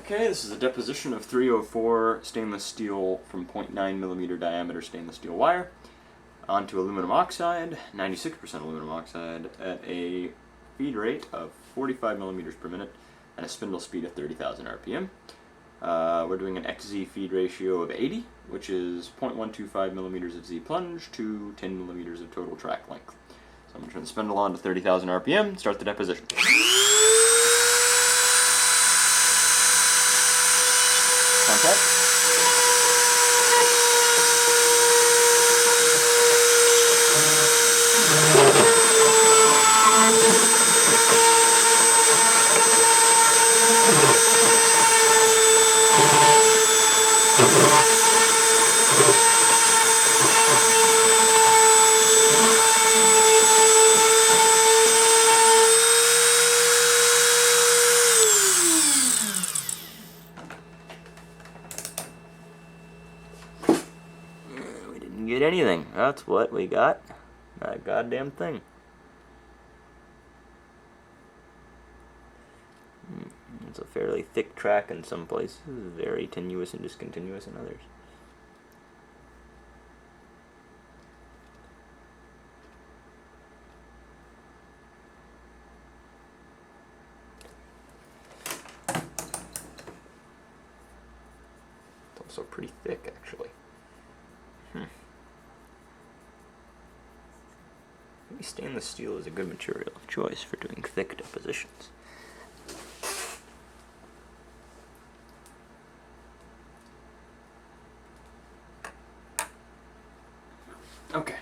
Okay, this is a deposition of 304 stainless steel from 0.9mm diameter stainless steel wire onto aluminum oxide, 96% aluminum oxide, at a feed rate of 45mm per minute and a spindle speed of 30,000 RPM. We're doing an XZ feed ratio of 80, which is 0.125mm of Z plunge to 10mm of total track length. So I'm going to turn the spindle on to 30,000 RPM, start the deposition. Contact. We didn't get anything. That's what we got. Not a goddamn thing. It's a fairly thick track in some places, very tenuous and discontinuous in others. It's also pretty thick, actually. Maybe stainless steel is a good material of choice for doing thick depositions. Okay,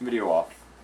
video off.